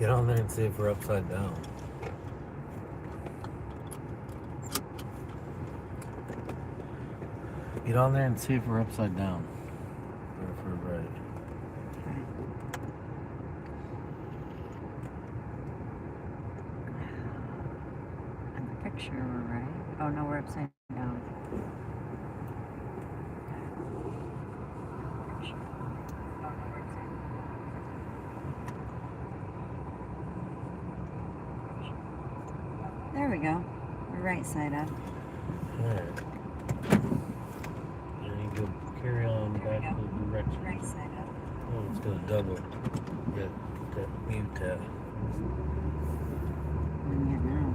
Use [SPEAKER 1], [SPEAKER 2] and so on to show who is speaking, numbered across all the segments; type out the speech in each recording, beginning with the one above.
[SPEAKER 1] Get on there and see if we're upside down. Get on there and see if we're upside down. Or if we're right.
[SPEAKER 2] In the picture, we're right. Oh no, we're upside down. There we go. We're right side up.
[SPEAKER 1] Alright. And you go carry on back to the direction.
[SPEAKER 2] Right side up.
[SPEAKER 1] Oh, it's gonna double that mute tab.
[SPEAKER 2] Yeah, now.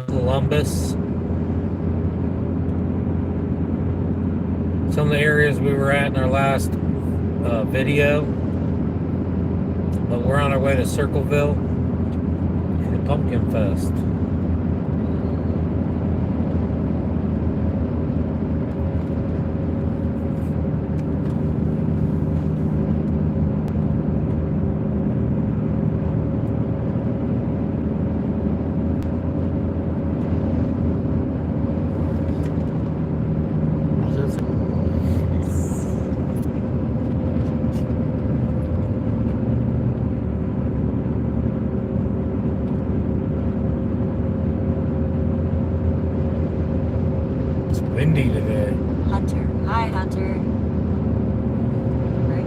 [SPEAKER 1] Columbus. Some of the areas we were at in our last video, but we're on our way to Circleville for Pumpkin Fest. Windy today.
[SPEAKER 2] Hunter. Hi, Hunter. Right?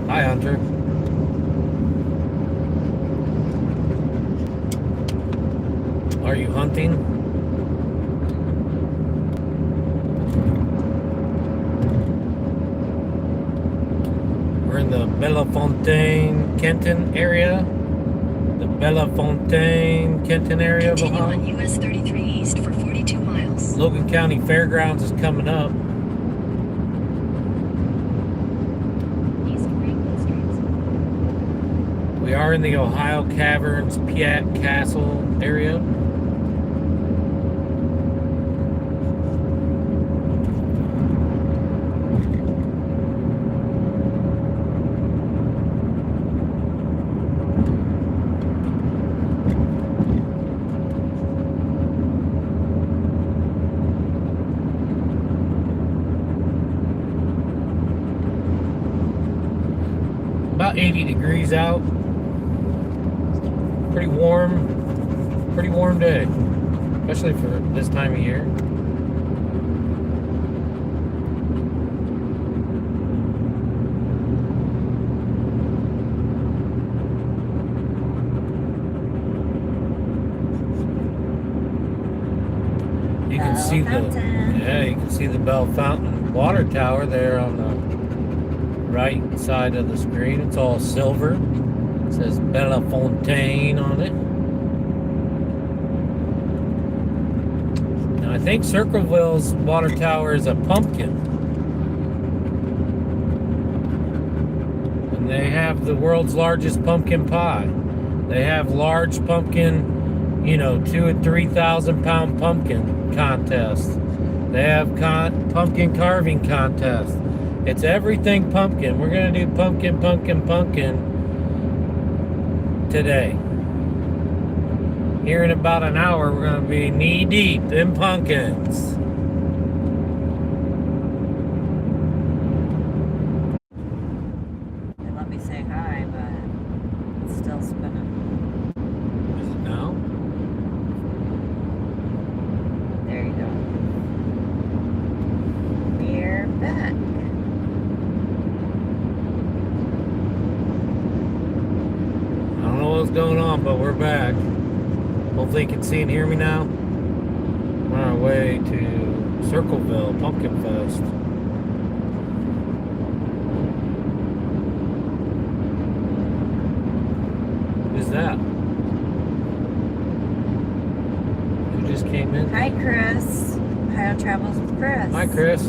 [SPEAKER 1] Hi, Hunter. Are you hunting? We're in the Bellefontaine, Kenton area. The Bellefontaine, Kenton area of
[SPEAKER 3] Continue
[SPEAKER 1] Ohio.
[SPEAKER 3] on US 33 East for 42 miles.
[SPEAKER 1] Logan County Fairgrounds is coming up.
[SPEAKER 2] East Greenwood Streets.
[SPEAKER 1] We are in the Ohio Caverns, Piat Castle area. About 80 degrees out. Pretty warm day, especially for this time of year. You can see you can see the Bellefontaine water tower there on the right side of the screen. It's all silver. It says Bellefontaine on it. Now I think Circleville's water tower is a pumpkin. And they have the world's largest pumpkin pie. They have large pumpkin, 2,000 and 3,000 pound pumpkin contests. They have pumpkin carving contests. It's everything pumpkin. We're going to do pumpkin today. Here in about an hour, we're going to be knee deep in pumpkins.
[SPEAKER 2] They let me say hi, but it's still spinning.
[SPEAKER 1] Is it now?
[SPEAKER 2] There you go. We're back.
[SPEAKER 1] I don't know what's going on, but we're back. Hopefully you can see and hear me now. We're on our way to Circleville Pumpkin Fest. Who's that? Who just
[SPEAKER 2] Hi, Chris. Ohio Travels with Chris.
[SPEAKER 1] Hi, Chris.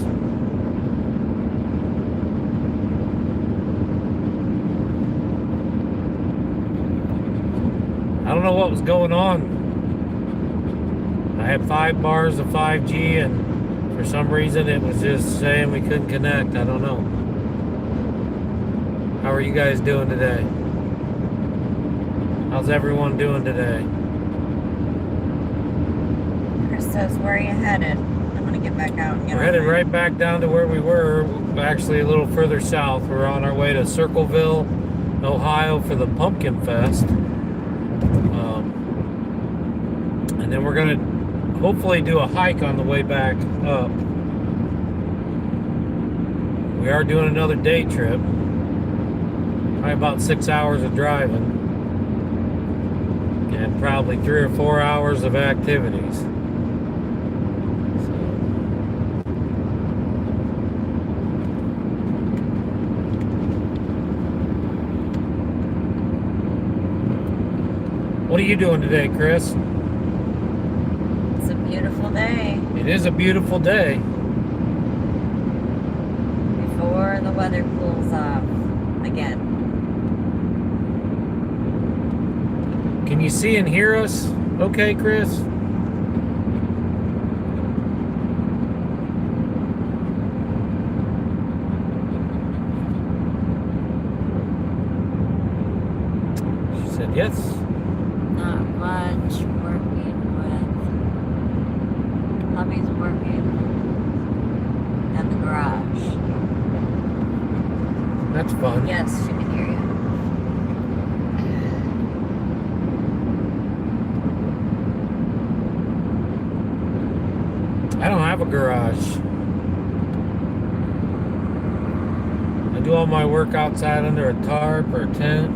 [SPEAKER 1] I don't know what was going on. I had 5 bars of 5G, and for some reason it was just saying we couldn't connect. I don't know. How are you guys doing today? How's everyone doing today?
[SPEAKER 2] Chris says, where are you headed? I'm going to get back out and get
[SPEAKER 1] We're
[SPEAKER 2] on
[SPEAKER 1] headed
[SPEAKER 2] my-
[SPEAKER 1] right back down to where we were, actually a little further south. We're on our way to Circleville, Ohio for the Pumpkin Fest. And then we're going to hopefully do a hike on the way back up. We are doing another day trip. Probably about 6 hours of driving. And probably 3 or 4 hours of activities. So. What are you doing today, Chris?
[SPEAKER 2] It's a beautiful day.
[SPEAKER 1] It is a beautiful day.
[SPEAKER 2] Before the weather cools off again.
[SPEAKER 1] Can you see and hear us okay, Chris? She said yes.
[SPEAKER 2] Not much. Working with... Hubby's working at the garage.
[SPEAKER 1] That's fun.
[SPEAKER 2] Yes, she can hear you.
[SPEAKER 1] I don't have a garage. I do all my work outside under a tarp or a tent.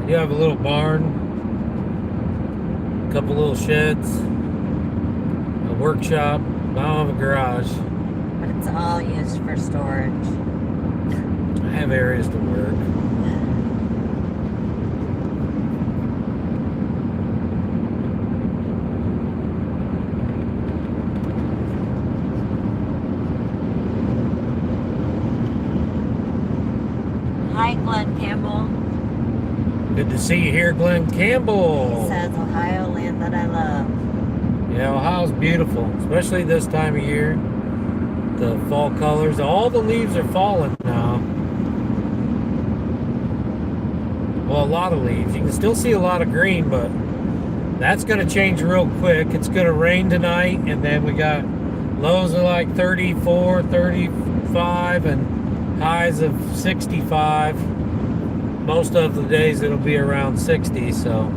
[SPEAKER 1] I do have a little barn, a couple little sheds, a workshop. I don't have a garage.
[SPEAKER 2] But it's all used for storage.
[SPEAKER 1] I have areas to work.
[SPEAKER 2] Hi, Glenn Campbell.
[SPEAKER 1] Good to see you here, Glenn Campbell.
[SPEAKER 2] He says, Ohio, land that I love.
[SPEAKER 1] Yeah, Ohio's beautiful, especially this time of year. The fall colors, all the leaves are falling now. Well, a lot of leaves. You can still see a lot of green, but that's going to change real quick. It's going to rain tonight, and then we got lows of like 34, 35, and highs of 65. Most of the days it'll be around 60, so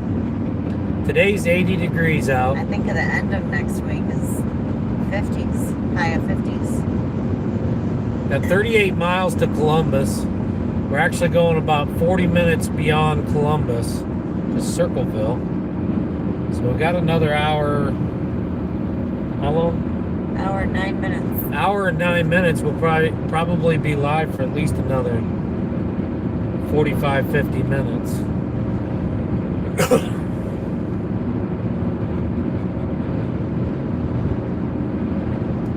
[SPEAKER 1] today's 80 degrees out.
[SPEAKER 2] I think at the end of next week is 50s, high of 50s.
[SPEAKER 1] At 38 miles to Columbus. We're actually going about 40 minutes beyond Columbus to Circleville. So we got another hour. How long?
[SPEAKER 2] Hour and 9 minutes.
[SPEAKER 1] Hour and 9 minutes. We'll probably be live for at least another 45, 50 minutes.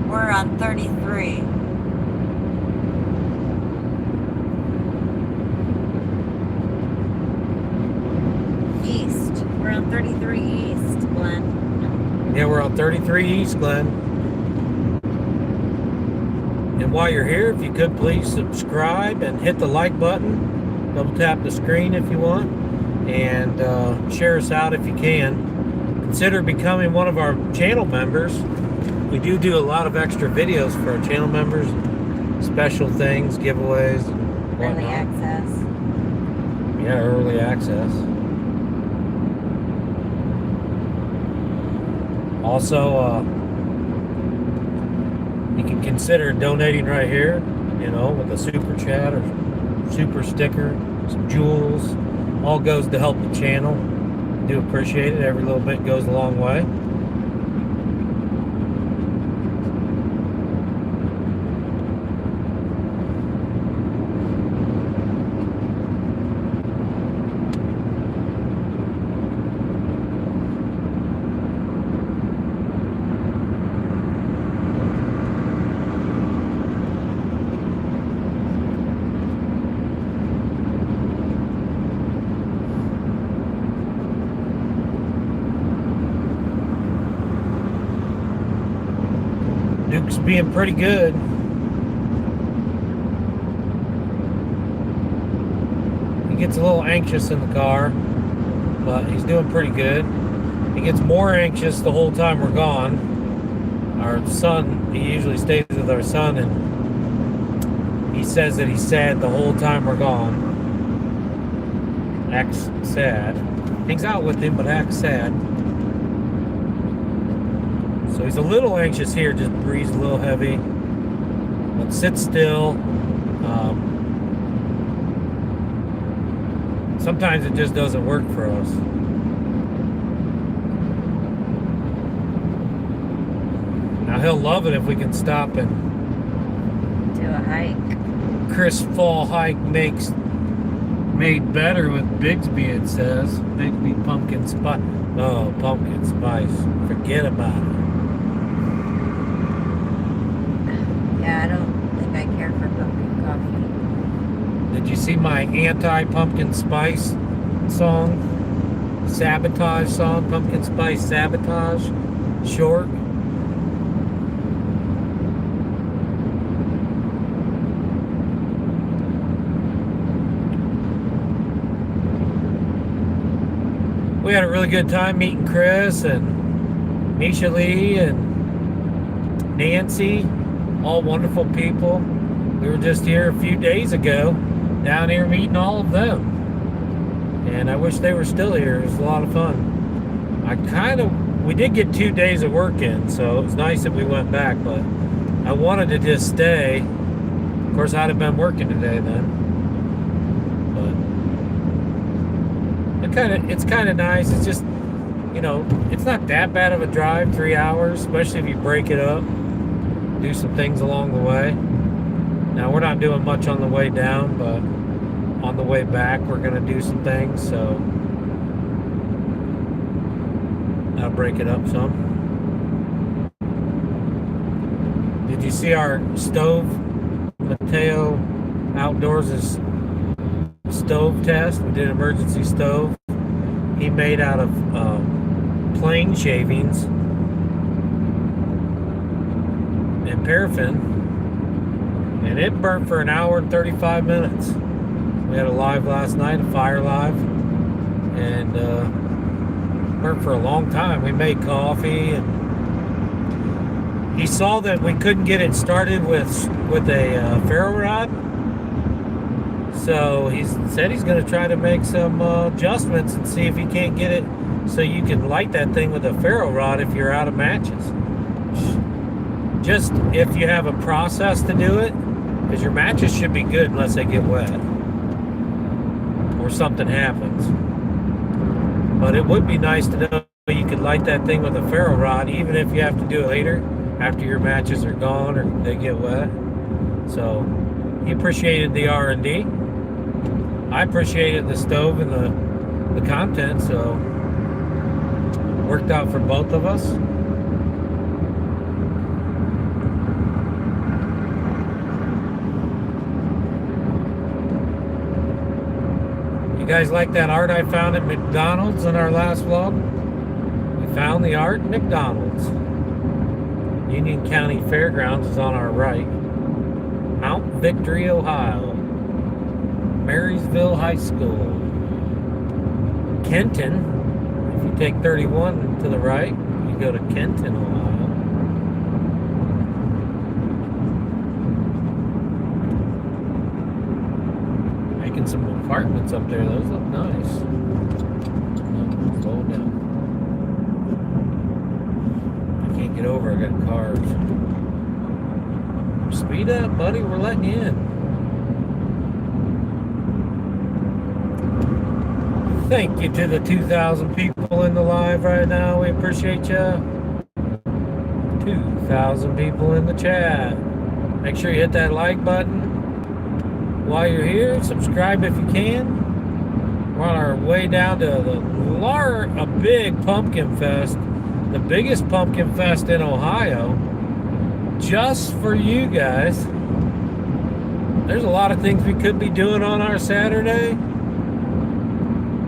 [SPEAKER 2] We're on 33. East. We're on 33 East, Glenn.
[SPEAKER 1] Yeah, we're on 33 East, Glen. And while you're here, if you could please subscribe and hit the like button. Double tap the screen if you want. And share us out if you can. Consider becoming one of our channel members. We do a lot of extra videos for our channel members. Special things, giveaways, and whatnot.
[SPEAKER 2] Early access.
[SPEAKER 1] Yeah, early access. Also, you can consider donating right here, with a super chat or super sticker, some jewels. All goes to help the channel. I do appreciate it. Every little bit goes a long way. being pretty good. He gets a little anxious in the car, but he's doing pretty good. He gets more anxious the whole time we're gone. Our son, he usually stays with our son, and he says that he's sad the whole time we're gone. Acts sad. Hangs out with him, but acts sad. So he's a little anxious here, just breathes a little heavy. But sits still. Sometimes it just doesn't work for us. Now he'll love it if we can stop and
[SPEAKER 2] Do a hike.
[SPEAKER 1] Krystal hike made better with Bigsby, it says. Bigsby pumpkin spice. Oh, pumpkin spice. Forget about it.
[SPEAKER 2] Yeah, I don't think I care for pumpkin coffee.
[SPEAKER 1] Did you see my anti-pumpkin spice song? Sabotage song? Pumpkin spice sabotage? Short? We had a really good time meeting Chris and Misha Lee and Nancy, all wonderful people. We were just here a few days ago, down here meeting all of them. And I wish they were still here. It was a lot of fun. We did get 2 days of work in, so it was nice that we went back, but I wanted to just stay. Of course, I'd have been working today then. It's kind of nice. It's just, it's not that bad of a drive, 3 hours, especially if you break it up, do some things along the way. Now, we're not doing much on the way down, but on the way back, we're going to do some things, so I'll break it up some. Did you see our stove? Mateo Outdoors' stove test. We did an emergency stove. He made out of plane shavings and paraffin, and it burnt for an hour and 35 minutes. We had a live last night, a fire live, and burnt for a long time. We made coffee, and he saw that we couldn't get it started with a ferro rod. So he said he's going to try to make some adjustments and see if he can't get it so you can light that thing with a ferro rod if you're out of matches. Just if you have a process to do it, because your matches should be good unless they get wet or something happens. But it would be nice to know you could light that thing with a ferro rod, even if you have to do it later after your matches are gone or they get wet. So he appreciated the R&D. I appreciated the stove and the content, so it worked out for both of us. You guys like that art I found at McDonald's in our last vlog? We found the art at McDonald's. Union County Fairgrounds is on our right. Mount Victory, Ohio. Marysville High School. Kenton, if you take 31 to the right, you go to Kenton, Ohio. Making some apartments up there. Those look nice. Slow down. I can't get over. I got cars. Speed up, buddy. We're letting you in. Thank you to the 2,000 people in the live right now. We appreciate you. 2,000 people in the chat. Make sure you hit that like button while you're here. Subscribe if you can. We're on our way down to a big pumpkin fest. The biggest pumpkin fest in Ohio. Just for you guys. There's a lot of things we could be doing on our Saturday.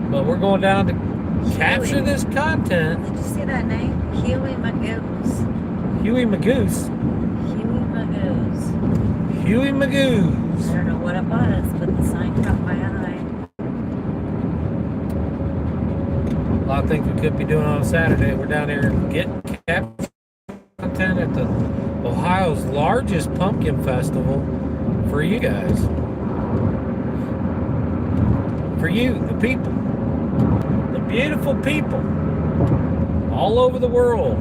[SPEAKER 1] But we're going down to capture this content.
[SPEAKER 2] Did you see that name? Huey Magoose.
[SPEAKER 1] Huey Magoose.
[SPEAKER 2] Huey
[SPEAKER 1] Huey Magoo's.
[SPEAKER 2] I don't know what it was, but the sign caught my eye.
[SPEAKER 1] A lot of things we could be doing on Saturday. We're down here getting content at the Ohio's largest pumpkin festival for you guys. For you, the people. The beautiful people. All over the world.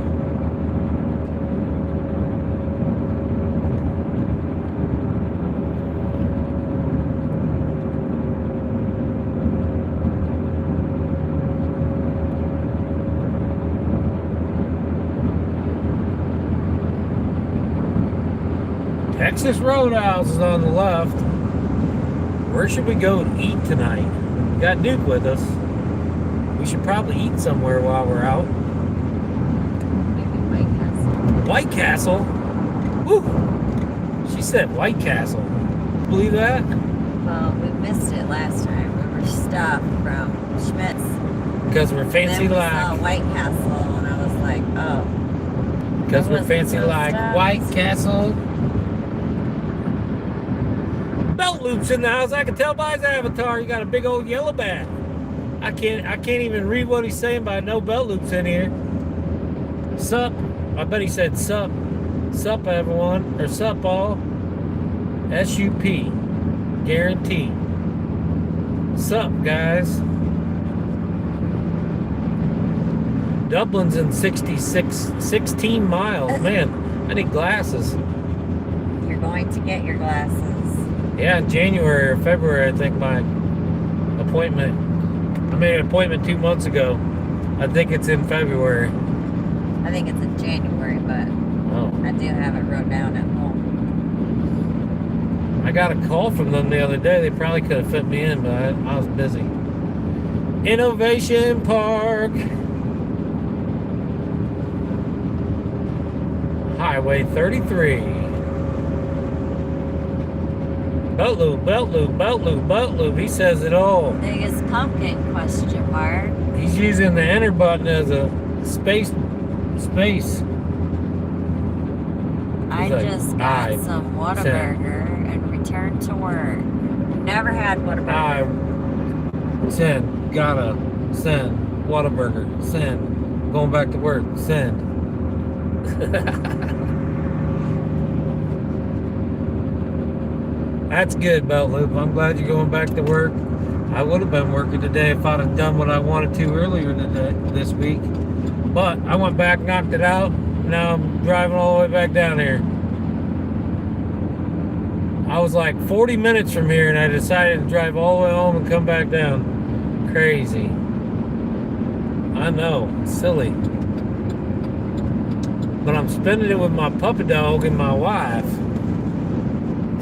[SPEAKER 1] Texas Roadhouse is on the left. Where should we go to eat tonight? We got Duke with us. We should probably eat somewhere while we're out.
[SPEAKER 2] Maybe White Castle.
[SPEAKER 1] White Castle? Woo! She said White Castle. Believe that?
[SPEAKER 2] Well, we missed it last time. We were stopped from Schmidt's.
[SPEAKER 1] Because we're fancy
[SPEAKER 2] Then we
[SPEAKER 1] like.
[SPEAKER 2] saw White Castle, and I was like, oh.
[SPEAKER 1] Because we're
[SPEAKER 2] wasn't
[SPEAKER 1] fancy
[SPEAKER 2] so
[SPEAKER 1] like
[SPEAKER 2] stopped.
[SPEAKER 1] White Castle. Belt loops in the house. I can tell by his avatar. You got a big old yellow bat. I can't even read what he's saying, but I know belt loops in here. Sup? I bet he said sup. Sup, everyone, or sup all. S-U-P. Guaranteed. Sup, guys. Dublin's in 16 miles. Man, I need glasses.
[SPEAKER 2] You're going to get your glasses.
[SPEAKER 1] Yeah, in January or February, I think my appointment. I made an appointment 2 months ago. I think it's in February.
[SPEAKER 2] I think it's in January, but
[SPEAKER 1] Oh.
[SPEAKER 2] I do have it wrote down at home.
[SPEAKER 1] I got a call from them the other day. They probably could have fit me in, but I was busy. Innovation Park. Highway 33. Belt loop, belt loop, belt loop, belt loop. He says it all.
[SPEAKER 2] Biggest pumpkin, question mark.
[SPEAKER 1] He's using the enter button as a space.
[SPEAKER 2] I
[SPEAKER 1] like,
[SPEAKER 2] just got
[SPEAKER 1] I
[SPEAKER 2] some
[SPEAKER 1] said-
[SPEAKER 2] Whataburger and returned to work. Never had Whataburger.
[SPEAKER 1] Send. Gotta. Send. Whataburger. Send. Going back to work. Send. That's good, Belt Loop. I'm glad you're going back to work. I would have been working today if I'd have done what I wanted to earlier this week. But I went back, knocked it out. Now I'm driving all the way back down here. I was like 40 minutes from here and I decided to drive all the way home and come back down. Crazy. I know, it's silly. But I'm spending it with my puppy dog and my wife.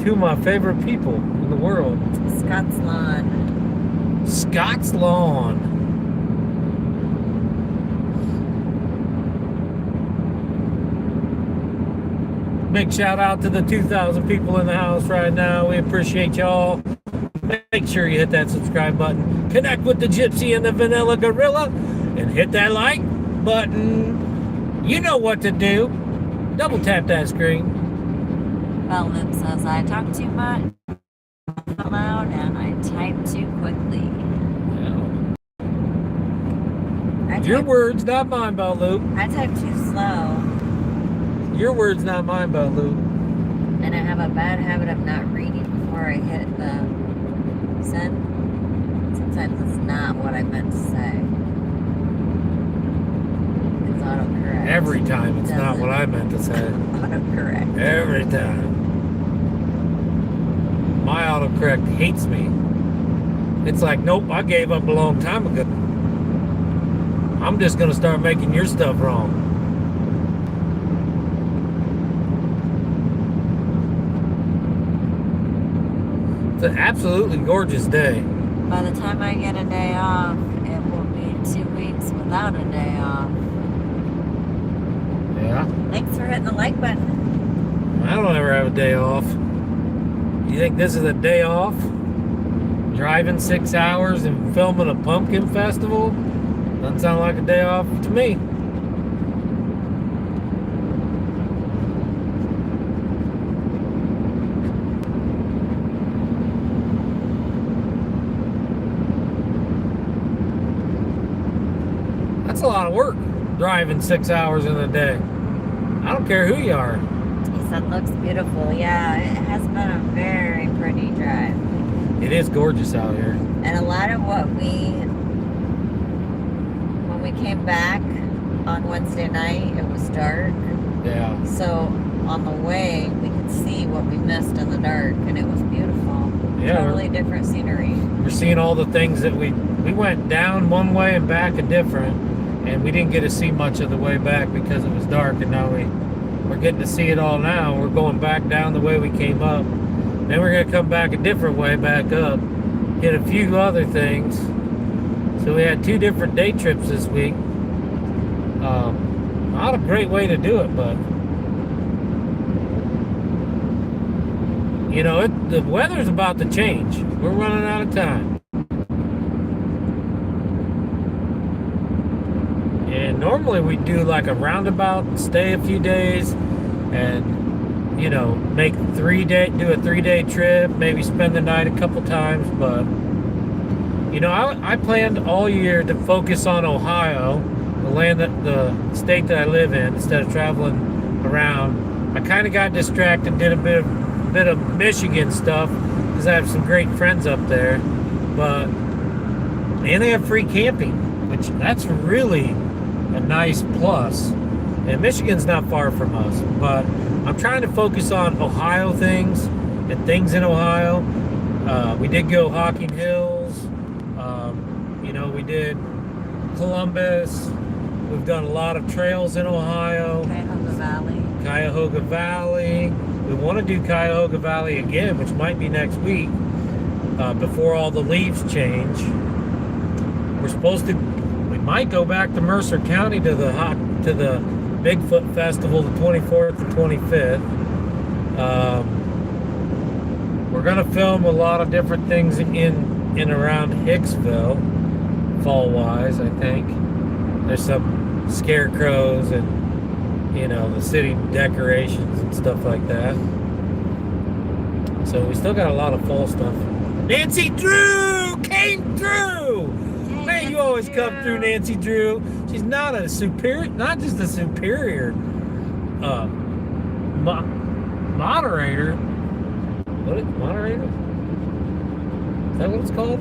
[SPEAKER 1] Two of my favorite people in the world.
[SPEAKER 2] Scott's Lawn.
[SPEAKER 1] Scott's Lawn. Big shout out to the 2,000 people in the house right now. We appreciate y'all. Make sure you hit that subscribe button. Connect with the Gypsy and the Vanilla Gorilla. And hit that like button. You know what to do. Double tap that screen.
[SPEAKER 2] Belt Loop says I talk too much, loud, and I type too quickly.
[SPEAKER 1] Your words, not mine, Belt Loop.
[SPEAKER 2] I type too slow,
[SPEAKER 1] Your words, not mine, Belt Loop.
[SPEAKER 2] and I have a bad habit of not reading before I hit the send. Sometimes it's not what I meant to say. It's autocorrect.
[SPEAKER 1] Every time it's not
[SPEAKER 2] Doesn't-
[SPEAKER 1] what I meant to say.
[SPEAKER 2] Autocorrect.
[SPEAKER 1] Every time. My autocorrect hates me. It's like, nope, I gave up a long time ago. I'm just going to start making your stuff wrong. It's an absolutely gorgeous day.
[SPEAKER 2] By the time I get a day off, it will be 2 weeks without a day off.
[SPEAKER 1] Yeah.
[SPEAKER 2] Thanks for hitting the like button.
[SPEAKER 1] I don't ever have a day off. You think this is a day off? Driving 6 hours and filming a pumpkin festival? Doesn't sound like a day off to me. That's a lot of work, driving 6 hours in a day. I don't care who you are.
[SPEAKER 2] He said, looks beautiful. Yeah, it has been a very pretty drive.
[SPEAKER 1] It is gorgeous out here.
[SPEAKER 2] And a lot of when we came back on Wednesday night, it was dark.
[SPEAKER 1] Yeah.
[SPEAKER 2] So on the way, we could see what we missed in the dark, and it was beautiful.
[SPEAKER 1] Yeah.
[SPEAKER 2] Totally different scenery.
[SPEAKER 1] We're seeing all the things that we went down one way and back a different, and we didn't get to see much of the way back because it was dark, and now we're getting to see it all now. We're going back down the way we came up. Then we're going to come back a different way back up, hit a few other things. So we had 2 different day trips this week. Not a great way to do it, but you know, the weather's about to change. We're running out of time. And normally we do like a roundabout, stay a few days, and you know, do a 3-day trip, maybe spend the night a couple times. But you know, I planned all year to focus on Ohio, the state that I live in, instead of traveling around. I kind of got distracted, did a bit of Michigan stuff because I have some great friends up there. And they have free camping, which that's really a nice plus. And Michigan's not far from us, but I'm trying to focus on Ohio things and things in Ohio. We did go Hocking Hills. You know, we did Columbus. We've done a lot of trails in Ohio. Cuyahoga Valley. We want to do Cuyahoga Valley again, which might be next week, before all the leaves change. We might go back to Mercer County to the Bigfoot Festival, the 24th and 25th. We're gonna film a lot of different things in around Hicksville, fall-wise. I think there's some scarecrows and, you know, the city decorations and stuff like that. So we still got a lot of fall stuff. Nancy Drew came through! Man, you always come through, Nancy Drew. She's not just a superior moderator. Moderator? Is that what it's called?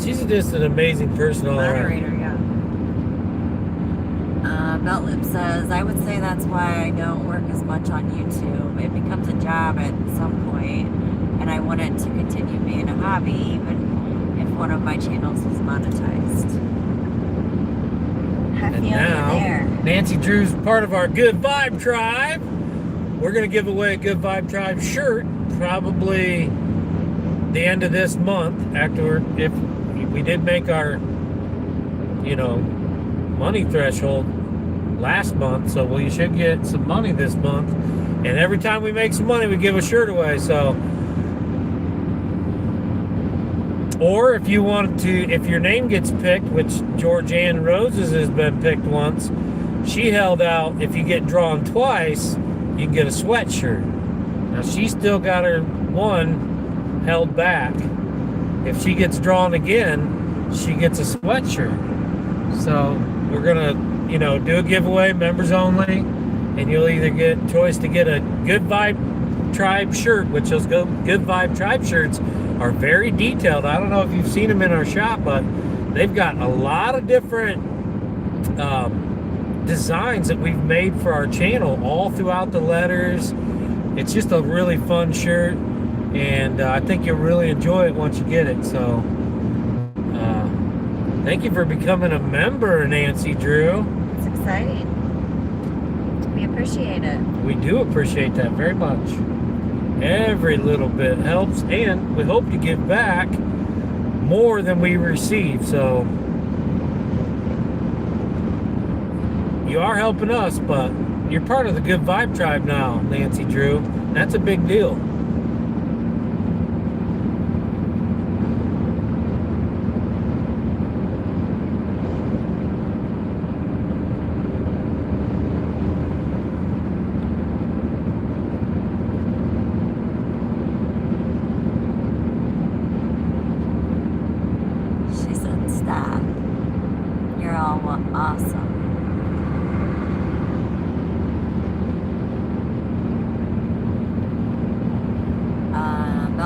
[SPEAKER 1] She's just an amazing person all around.
[SPEAKER 2] Moderator, yeah. Beltlip says, I would say that's why I don't work as much on YouTube. It becomes a job at some point, and I want it to continue being a hobby, even if one of my channels is monetized.
[SPEAKER 1] And now, Nancy Drew's part of our Good Vibe Tribe. We're going to give away a Good Vibe Tribe shirt probably the end of this month, if we did make our, you know, money threshold last month, so we should get some money this month. And every time we make some money, we give a shirt away. So, or if you want to, if your name gets picked, which Georgianne Roses has been picked once, she held out, if you get drawn twice, you can get a sweatshirt. Now she's still got her one held back. If she gets drawn again, she gets a sweatshirt. So we're gonna, you know, do a giveaway, members only, and you'll either get choice to get a Good Vibe Tribe shirt, which those Good Vibe Tribe shirts are very detailed. I don't know if you've seen them in our shop, but they've got a lot of different designs that we've made for our channel all throughout the letters. It's just a really fun shirt, and I think you'll really enjoy it once you get it. So thank you for becoming a member, Nancy Drew.
[SPEAKER 2] It's exciting. We appreciate it.
[SPEAKER 1] We do appreciate that very much. Every little bit helps, and we hope to give back more than we receive. So you are helping us, but you're part of the Good Vibe Tribe now, Nancy Drew. That's a big deal.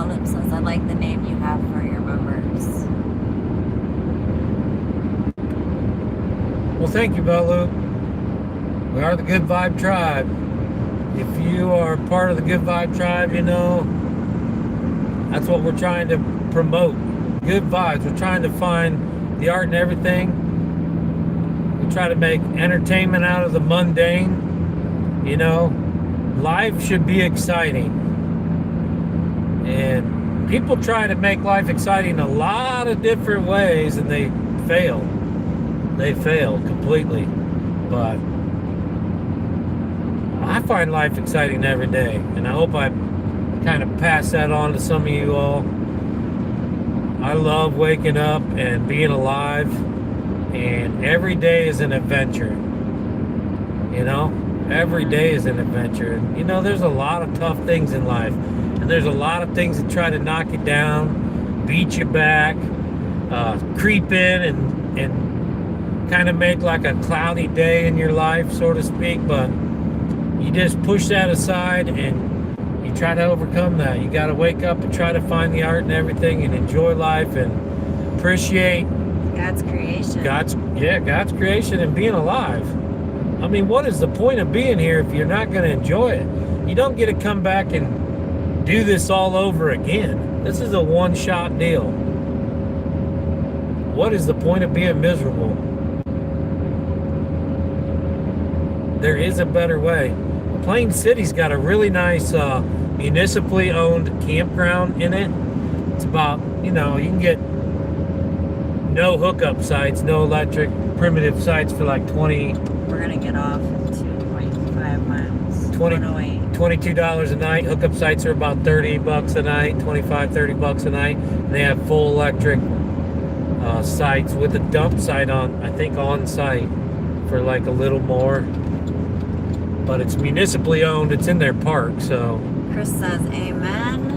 [SPEAKER 2] Beltlip says, I like the name you have for your members.
[SPEAKER 1] Well, thank you, Belloop. We are the Good Vibe Tribe. If you are part of the Good Vibe Tribe, you know, that's what we're trying to promote. Good vibes. We're trying to find the art in everything. We try to make entertainment out of the mundane. You know, life should be exciting. And people try to make life exciting a lot of different ways, and they fail. They fail completely. But I find life exciting every day, and I hope I kind of pass that on to some of you all. I love waking up and being alive, and every day is an adventure. You know, every day is an adventure. And you know, there's a lot of tough things in life, and there's a lot of things that try to knock you down, beat you back, creep in and kind of make like a cloudy day in your life, so to speak. But you just push that aside and you try to overcome that. You got to wake up and try to find the art in everything and enjoy life and appreciate
[SPEAKER 2] God's creation.
[SPEAKER 1] God's creation and being alive. I mean, what is the point of being here if you're not going to enjoy it? You don't get to come back and do this all over again. This is a one-shot deal. What is the point of being miserable? There is a better way. Plain City's got a really nice municipally owned campground in it. It's about, you know, you can get no hookup sites, no electric, primitive sites for like 20.
[SPEAKER 2] We're going to get off in 2.5 miles.
[SPEAKER 1] 108. $22 a night. Hookup sites are about $30 a night, $25-$30 a night. And they have full electric sites with a dump site on, I think, on site for like a little more. But it's municipally owned. It's in their park, so.
[SPEAKER 2] Chris says, amen.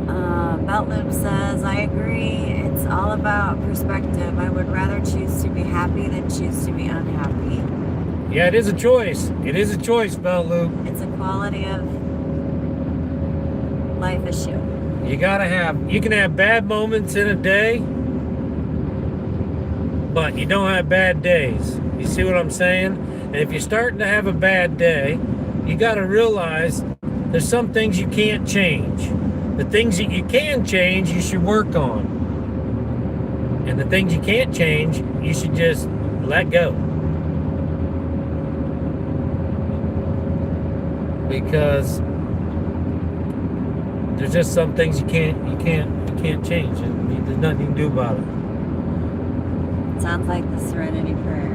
[SPEAKER 2] Beltloop says, I agree. It's all about perspective. I would rather choose to be happy than choose to be unhappy.
[SPEAKER 1] Yeah, it is a choice. It is a choice, Beltloop.
[SPEAKER 2] It's a quality of life issue.
[SPEAKER 1] You can have bad moments in a day, but you don't have bad days. You see what I'm saying? And if you're starting to have a bad day, you got to realize there's some things you can't change. The things that you can change, you should work on. And the things you can't change, you should just let go. Because there's just some things you can't change. There's nothing you can do about it.
[SPEAKER 2] Sounds like the Serenity Prayer.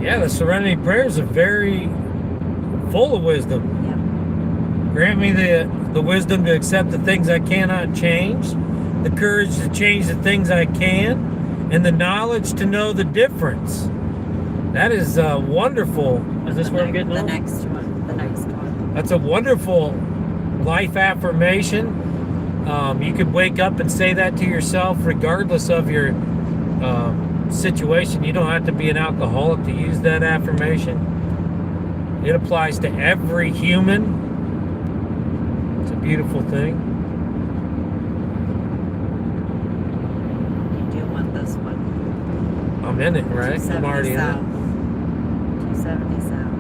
[SPEAKER 1] Yeah, the Serenity Prayer is very full of wisdom.
[SPEAKER 2] Yep.
[SPEAKER 1] Grant me the wisdom to accept the things I cannot change, the courage to change the things I can, and the knowledge to know the difference. That is wonderful. Is this where I'm getting on?
[SPEAKER 2] The next one.
[SPEAKER 1] That's a wonderful life affirmation. You could wake up and say that to yourself regardless of your situation. You don't have to be an alcoholic to use that affirmation. It applies to every human. It's a beautiful thing.
[SPEAKER 2] You do want this one.
[SPEAKER 1] I'm in it, right? I'm already
[SPEAKER 2] south.
[SPEAKER 1] in it.
[SPEAKER 2] 270 south.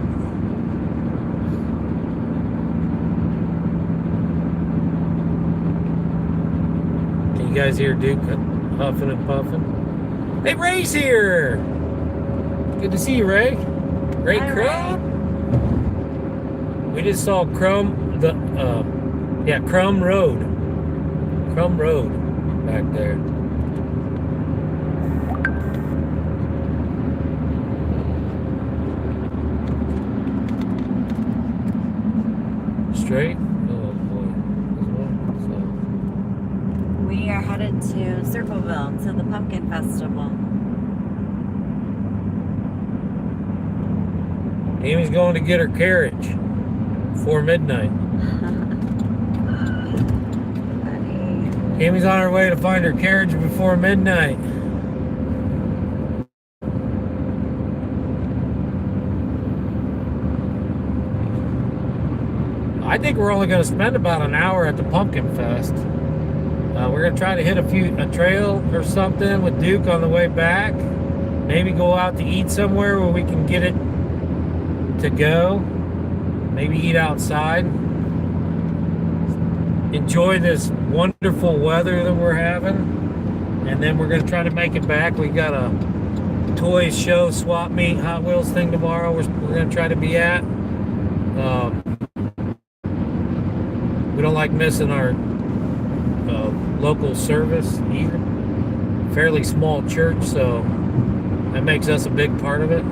[SPEAKER 1] Can you guys hear Duke huffing and puffing? Hey, Ray's here! Good to see you, Ray. Ray
[SPEAKER 2] Hi,
[SPEAKER 1] Crumb. We just saw Crumb Road. Crumb Road back there. Straight? Oh boy.
[SPEAKER 2] We are headed to Circleville to the Pumpkin Festival.
[SPEAKER 1] Amy's going to get her carriage before midnight. Amy's on her way to find her carriage before midnight. I think we're only going to spend about an hour at the Pumpkin Fest. We're going to try to hit a trail or something with Duke on the way back. Maybe go out to eat somewhere where we can get it to go. Maybe eat outside. Enjoy this wonderful weather that we're having. And then we're going to try to make it back. We got a toys show, swap meet, Hot Wheels thing tomorrow we're going to try to be at. We don't like missing our local service either. Fairly small church, so that makes us a big part of it.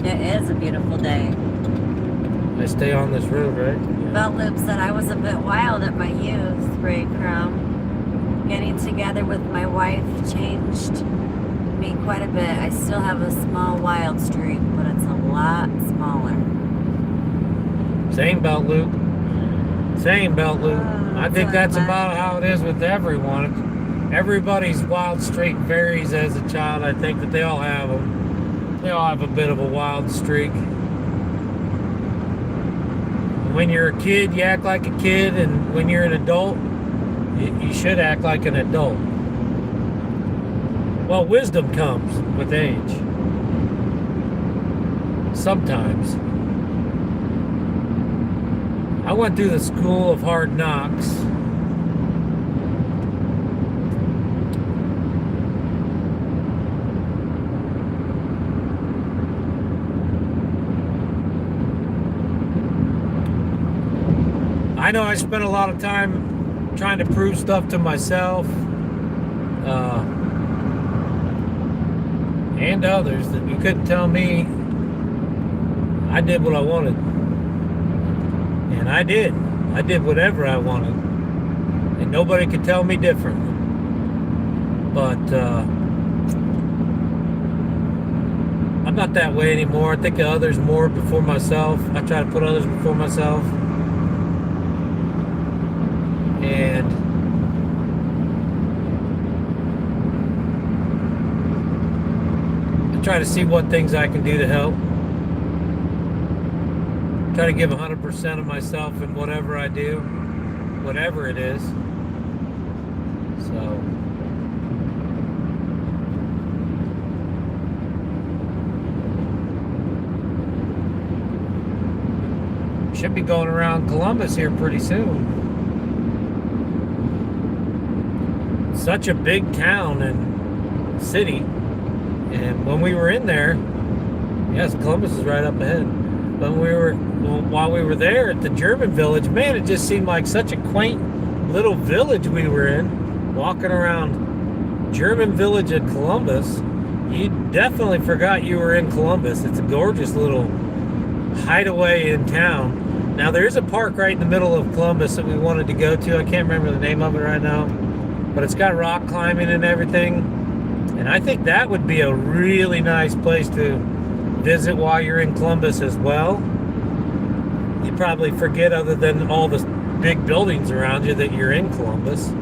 [SPEAKER 2] It is a beautiful day.
[SPEAKER 1] I stay on this road, right? Yeah.
[SPEAKER 2] Belt Loop said I was a bit wild at my youth, Ray Crumb. Getting together with my wife changed me quite a bit. I still have a small wild streak, but it's a lot smaller.
[SPEAKER 1] Same Belt Loop. Same Belt Loop. I think that's
[SPEAKER 2] fun.
[SPEAKER 1] about how it is with everyone. Everybody's wild streak varies as a child. I think that they all have them. They all have a bit of a wild streak. When you're a kid, you act like a kid, and when you're an adult, you should act like an adult. Well, wisdom comes with age. Sometimes. I went through the school of hard knocks. I know I spent a lot of time trying to prove stuff to myself and others that you couldn't tell me I did what I wanted. And I did. I did whatever I wanted. And nobody could tell me different. But I'm not that way anymore. I think of others more before myself. I try to put others before myself. And I try to see what things I can do to help. Try to give 100% of myself in whatever I do, whatever it is. So should be going around Columbus here pretty soon. Such a big town and city, and when we were in there, yes, Columbus is right up ahead. But while we were there at the German village, man, it just seemed like such a quaint little village we were in. Walking around German village at Columbus, you definitely forgot you were in Columbus. It's a gorgeous little hideaway in town. Now there is a park right in the middle of Columbus that we wanted to go to. I can't remember the name of it right now. But it's got rock climbing and everything. And I think that would be a really nice place to visit while you're in Columbus as well. You probably forget, other than all the big buildings around you, that you're in Columbus.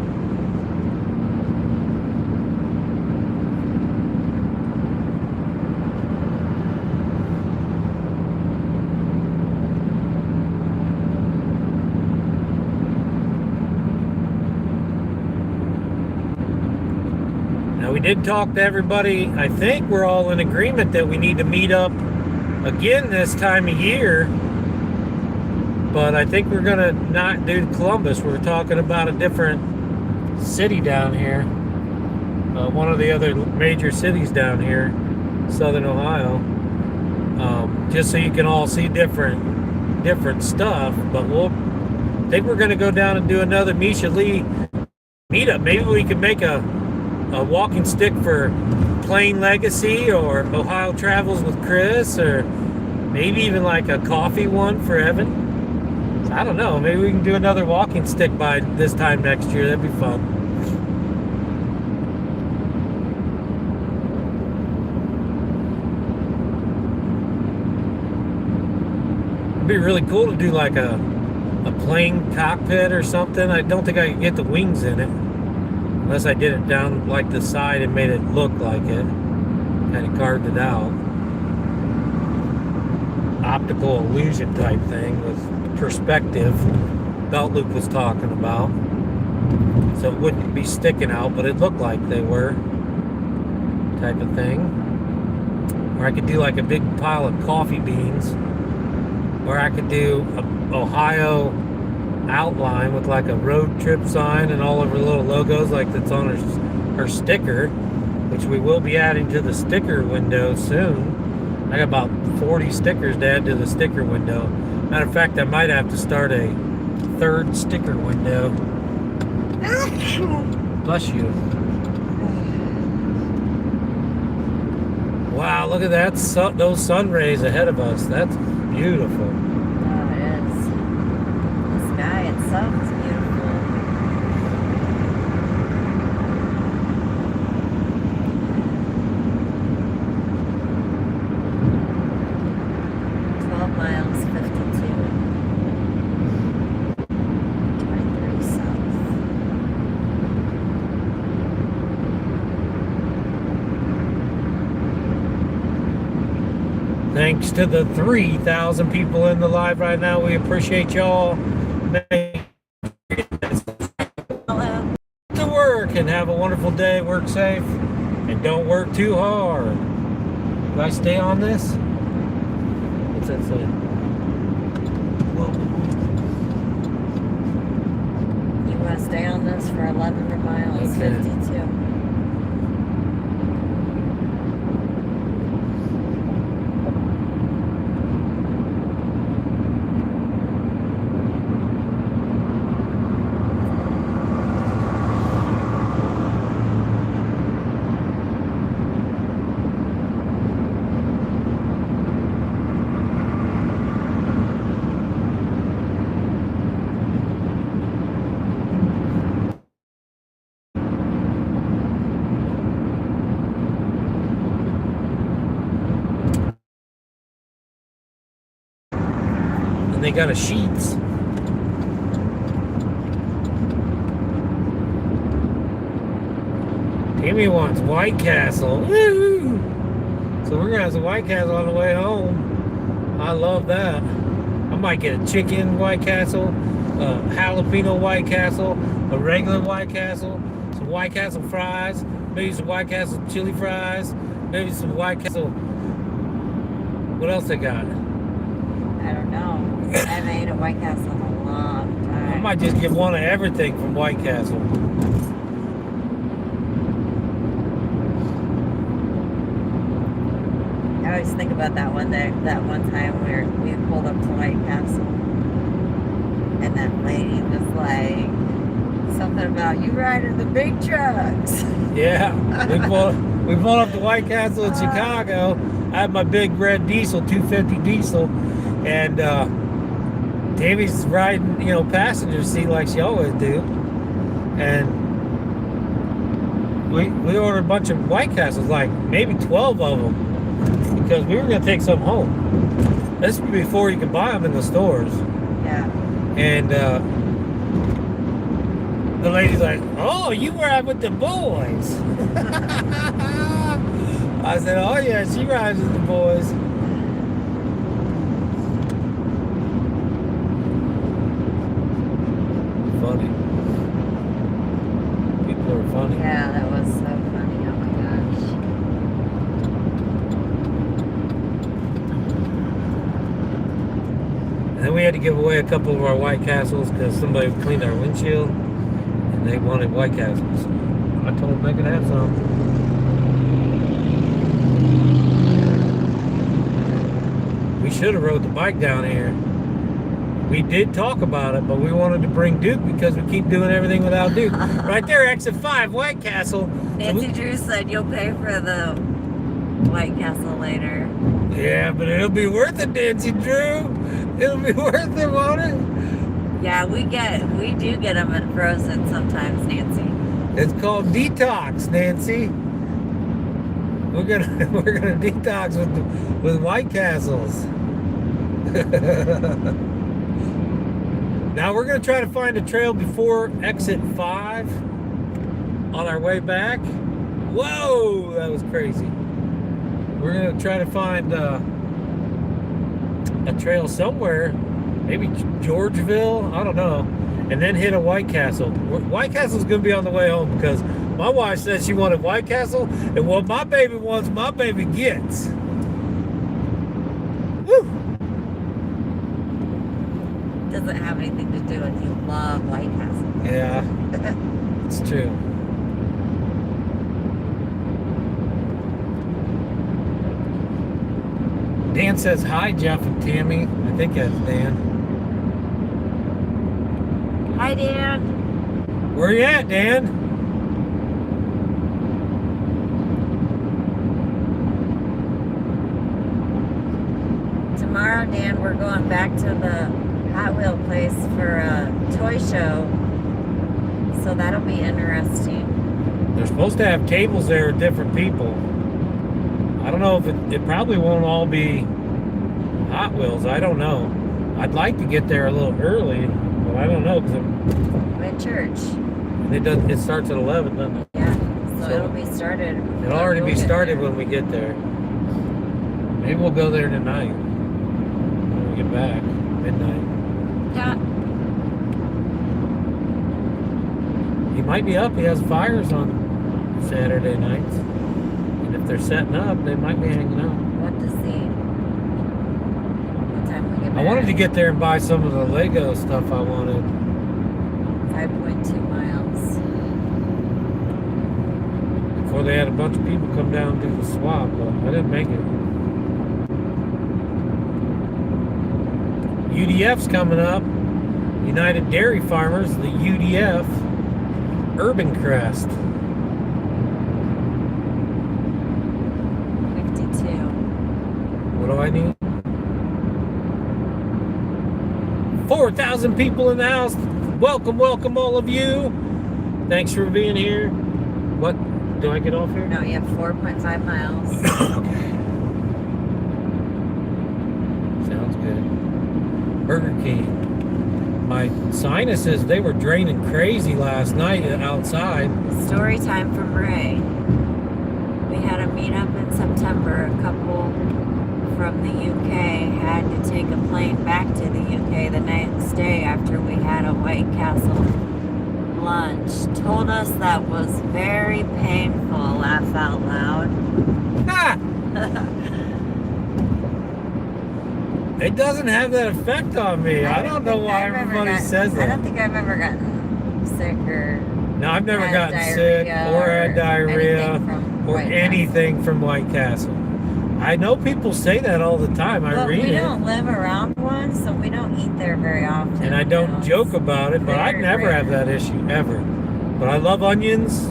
[SPEAKER 1] We did talk to everybody. I think we're all in agreement that we need to meet up again this time of year. But I think we're going to not do Columbus. We're talking about a different city down here. One of the other major cities down here, Southern Ohio. Just so you can all see different stuff. But I think we're going to go down and do another Misha Lee meetup. Maybe we could make a walking stick for Plain Legacy, or Ohio Travels with Chris, or maybe even like a coffee one for Evan. So I don't know. Maybe we can do another walking stick by this time next year. That'd be fun. It'd be really cool to do like a plane cockpit or something. I don't think I could get the wings in it. Unless I did it down like the side and made it look like it. Kind of carved it out. Optical illusion type thing with perspective. Belt loop was talking about. So it wouldn't be sticking out, but it looked like they were. Type of thing. Or I could do like a big pile of coffee beans. Or I could do a Ohio outline with like a road trip sign and all of her little logos like that's on her sticker, which we will be adding to the sticker window soon. I got about 40 stickers to add to the sticker window. Matter of fact, I might have to start a third sticker window. Bless you. Wow, look at that, those sun rays ahead of us. That's beautiful.
[SPEAKER 2] Oh, it is. The sky itself is beautiful. Miles 52. 23 south.
[SPEAKER 1] Thanks to the 3,000 people in the live right now. We appreciate y'all.
[SPEAKER 2] Hello.
[SPEAKER 1] To work and have a wonderful day. Work safe and don't work too hard. Do I stay on this? What's that say? Whoa.
[SPEAKER 2] You want to stay on this for 11 miles,
[SPEAKER 1] Okay.
[SPEAKER 2] 52.
[SPEAKER 1] And they got a Sheets. Tammy wants White Castle. Woo! So we're gonna have some White Castle on the way home. I love that. I might get a chicken White Castle, a jalapeno White Castle, a regular White Castle, some White Castle fries, maybe some White Castle chili fries, maybe some White Castle. What else they got?
[SPEAKER 2] I don't know. I haven't ate a White Castle in a long time.
[SPEAKER 1] I might just get one of everything from White Castle.
[SPEAKER 2] I always think about that one time where we pulled up to White Castle and that lady was like something about you riding the big trucks.
[SPEAKER 1] Yeah, we pulled up to White Castle in Chicago. I had my big red diesel, 250 diesel, and Tammy's riding, passenger seat like she always do. And we ordered a bunch of White Castles, like maybe 12 of them, because we were gonna take some home. This was before you could buy them in the stores.
[SPEAKER 2] Yeah.
[SPEAKER 1] And the lady's like, "Oh, you ride with the boys." I said, "Oh yeah, she rides with the boys." Funny. People are funny.
[SPEAKER 2] Yeah, that was so funny. Oh my gosh.
[SPEAKER 1] And then we had to give away a couple of our White Castles because somebody cleaned our windshield and they wanted White Castles. I told them they could have some. We should have rode the bike down here. We did talk about it, but we wanted to bring Duke because we keep doing everything without Duke. Right there, exit 5, White Castle.
[SPEAKER 2] Nancy Drew said you'll pay for the White Castle later.
[SPEAKER 1] Yeah, but it'll be worth it, Nancy Drew. It'll be worth it, won't it?
[SPEAKER 2] Yeah, we do get them at frozen sometimes, Nancy.
[SPEAKER 1] It's called detox, Nancy. We're gonna detox with White Castles. Now we're gonna try to find a trail before exit 5 on our way back. Whoa, that was crazy. We're gonna try to find a trail somewhere, maybe Georgeville, I don't know, and then hit a White Castle. White Castle's gonna be on the way home because my wife said she wanted White Castle, and what my baby wants, my baby gets. Woo!
[SPEAKER 2] Doesn't have anything to do with you love White Castle.
[SPEAKER 1] Yeah, it's true. Dan says hi, Jeff and Tammy. I think that's Dan.
[SPEAKER 2] Hi, Dan.
[SPEAKER 1] Where you at, Dan?
[SPEAKER 2] Tomorrow, Dan, we're going back to the Hot Wheel place for a toy show. So that'll be interesting.
[SPEAKER 1] They're supposed to have tables there with different people. I don't know if it probably won't all be Hot Wheels. I don't know. I'd like to get there a little early, but I don't know because
[SPEAKER 2] I'm at church.
[SPEAKER 1] It starts at 11, doesn't it?
[SPEAKER 2] Yeah, so it'll be started.
[SPEAKER 1] It'll already be started when we get there. Maybe we'll go there tonight when we get back, midnight.
[SPEAKER 2] Yeah.
[SPEAKER 1] He might be up. He has fires on Saturday nights. And if they're setting up, they might be hanging out.
[SPEAKER 2] What to see? What time we get back?
[SPEAKER 1] I wanted to get there and buy some of the Lego stuff I wanted.
[SPEAKER 2] 5.2 miles.
[SPEAKER 1] Before they had a bunch of people come down and do the swap, but I didn't make it. UDF's coming up. United Dairy Farmers, the UDF Urban Crest.
[SPEAKER 2] 52.
[SPEAKER 1] What do I need? 4,000 people in the house. Welcome, welcome all of you. Thanks for being here. What? Do I get off here?
[SPEAKER 2] No, you have 4.5 miles.
[SPEAKER 1] Okay. Sounds good. Burger King. My sinuses, they were draining crazy last night outside.
[SPEAKER 2] Story time from Ray. We had a meetup in September. A couple from the UK had to take a plane back to the UK the next day after we had a White Castle lunch. Told us that was very painful. Laugh out loud.
[SPEAKER 1] Ha! It doesn't have that effect on me. I don't know why everybody says that.
[SPEAKER 2] I don't think I've ever gotten sick or...
[SPEAKER 1] No, I've never gotten sick or had diarrhea or anything from White Castle. I know people say that all the time. I read it.
[SPEAKER 2] We don't live around one, so we don't eat there very often.
[SPEAKER 1] And I don't joke about it, but I never have that issue, ever. But I love onions.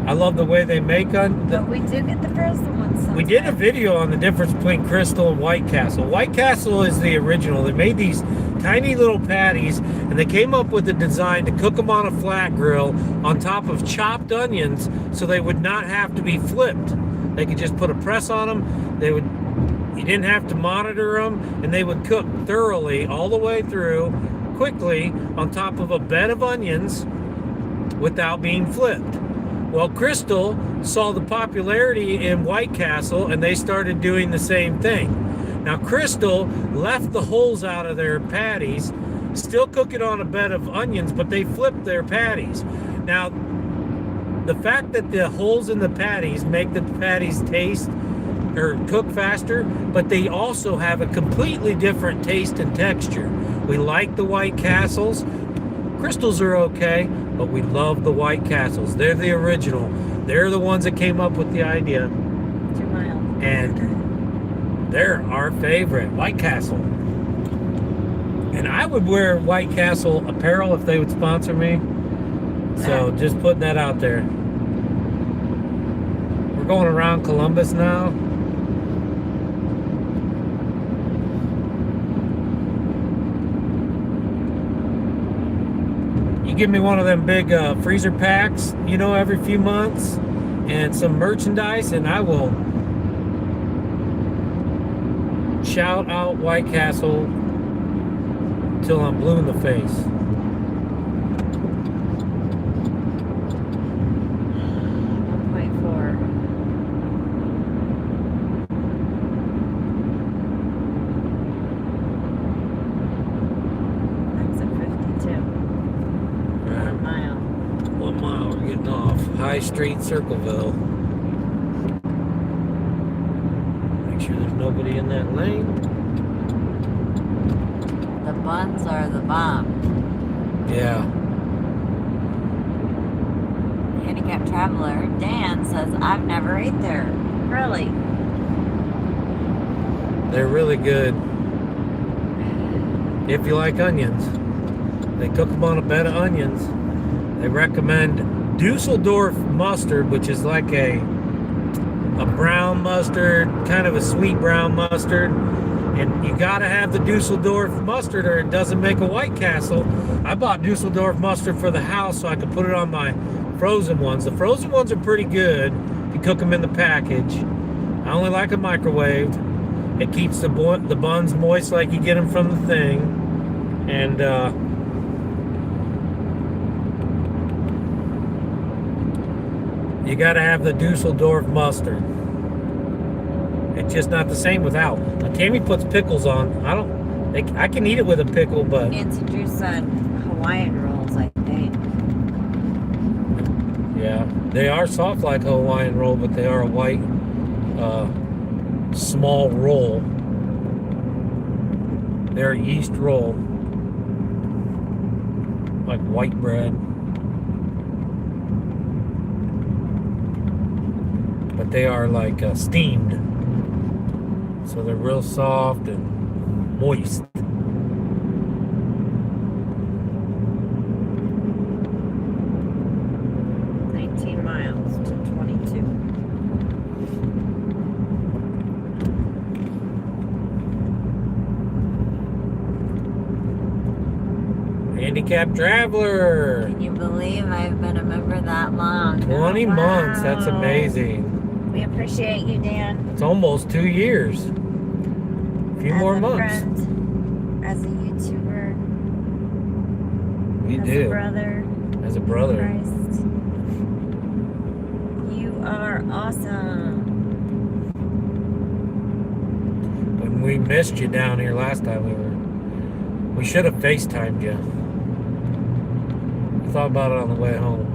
[SPEAKER 1] I love the way they make onions.
[SPEAKER 2] But we do get the frozen ones sometimes.
[SPEAKER 1] We did a video on the difference between Krystal and White Castle. White Castle is the original. They made these tiny little patties, and they came up with a design to cook them on a flat grill on top of chopped onions so they would not have to be flipped. They could just put a press on them. You didn't have to monitor them, and they would cook thoroughly all the way through, quickly, on top of a bed of onions without being flipped. Well, Krystal saw the popularity in White Castle, and they started doing the same thing. Now, Krystal left the holes out of their patties, still cook it on a bed of onions, but they flipped their patties. Now, the fact that the holes in the patties make the patties taste or cook faster, but they also have a completely different taste and texture. We like the White Castles. Krystals are okay, but we love the White Castles. They're the original. They're the ones that came up with the idea.
[SPEAKER 2] 2 miles.
[SPEAKER 1] And they're our favorite, White Castle. And I would wear White Castle apparel if they would sponsor me. So just putting that out there. We're going around Columbus now. You give me one of them big freezer packs, you know, every few months, and some merchandise, and I will shout out White Castle till I'm blue in the face. Street, Circleville. Make sure there's nobody in that lane.
[SPEAKER 2] The buns are the bomb.
[SPEAKER 1] Yeah.
[SPEAKER 2] Handicapped traveler Dan says, I've never ate there. Really?
[SPEAKER 1] They're really good. If you like onions. They cook them on a bed of onions. They recommend Dusseldorf mustard, which is like a brown mustard, kind of a sweet brown mustard. And you gotta have the Dusseldorf mustard or it doesn't make a White Castle. I bought Dusseldorf mustard for the house so I could put it on my frozen ones. The frozen ones are pretty good. You cook them in the package. I only like them microwaved. It keeps the buns moist like you get them from the thing. And you gotta have the Dusseldorf mustard. It's just not the same without. Now, Tammy puts pickles on. I can eat it with a pickle, but
[SPEAKER 2] Nancy Drew said Hawaiian rolls, I think.
[SPEAKER 1] yeah, they are soft like a Hawaiian roll, but they are a white, small roll. They're a yeast roll, like white bread. But they are like steamed. So they're real soft and moist.
[SPEAKER 2] Miles to 22.
[SPEAKER 1] Handicapped traveler.
[SPEAKER 2] Can you believe I've been a member that long?
[SPEAKER 1] 20
[SPEAKER 2] Wow.
[SPEAKER 1] months. That's amazing.
[SPEAKER 2] We appreciate you, Dan.
[SPEAKER 1] It's almost 2 years. A few more months.
[SPEAKER 2] Friend, as a YouTuber,
[SPEAKER 1] You
[SPEAKER 2] as
[SPEAKER 1] do.
[SPEAKER 2] a brother,
[SPEAKER 1] As a
[SPEAKER 2] in
[SPEAKER 1] brother.
[SPEAKER 2] Christ. You are awesome.
[SPEAKER 1] When we missed you down here last time, we should have FaceTimed you. I thought about it on the way home.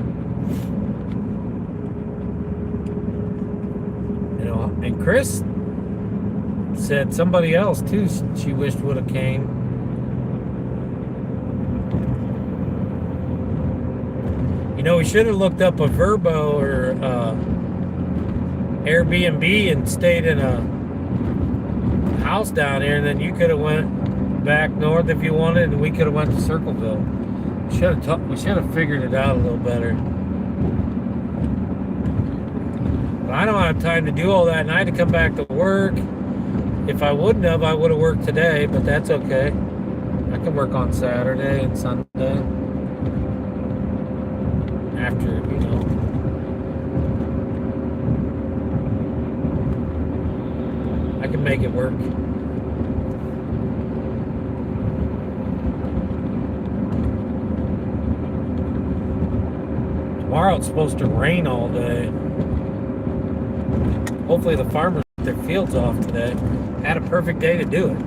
[SPEAKER 1] You know, and Chris said somebody else too she wished would have came. You know, we should have looked up a Verbo or Airbnb and stayed in a house down here, and then you could have went back north if you wanted, and we could have went to Circleville. We should have figured it out a little better. But I don't have time to do all that, and I had to come back to work. If I wouldn't have, I would have worked today, but that's okay. I can work on Saturday and Sunday. After, you know. I can make it work. Tomorrow it's supposed to rain all day. Hopefully the farmers get their fields off today. Had a perfect day to do it.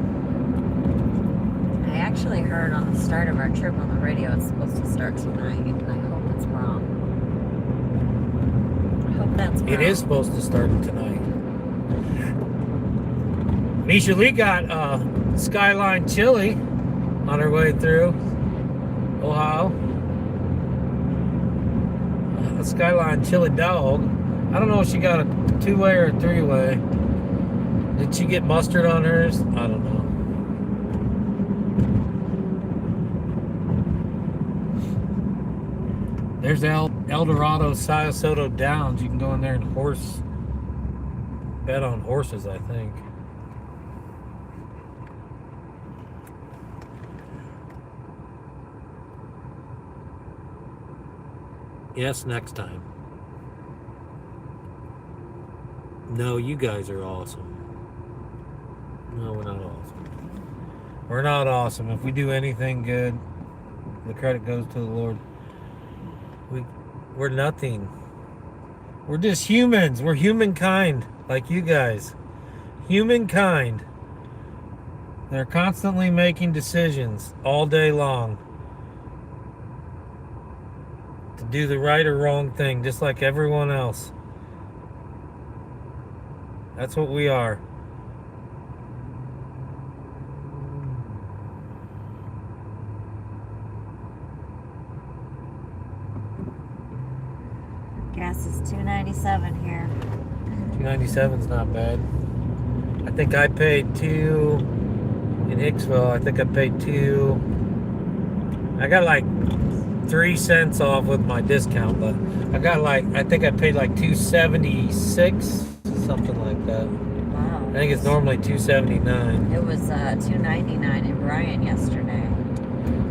[SPEAKER 2] I actually heard on the start of our trip on the radio it's supposed to start tonight, and I hope it's wrong. I hope that's wrong.
[SPEAKER 1] It is supposed to start tonight. Misha Lee got Skyline chili on her way through Ohio. A Skyline chili dog. I don't know if she got a 2-way or a 3-way. Did she get mustard on hers? I don't know. There's El Dorado Soto Downs. You can go in there and bet on horses, I think. Yes, next time. No, you guys are awesome. No, we're not awesome. We're not awesome. If we do anything good, the credit goes to the Lord. We're nothing. We're just humans. We're humankind, like you guys. Humankind. They're constantly making decisions all day long to do the right or wrong thing, just like everyone else. That's what we are.
[SPEAKER 2] Gas is $2.97 here.
[SPEAKER 1] $2.97's not bad. I think I paid $2 in Hicksville. I think I paid $2. I got like 3 cents off with my discount, but I got like, I think I paid like $2.76, something like that.
[SPEAKER 2] Wow.
[SPEAKER 1] I think it's normally $2.79.
[SPEAKER 2] It was $2.99 in Bryan yesterday.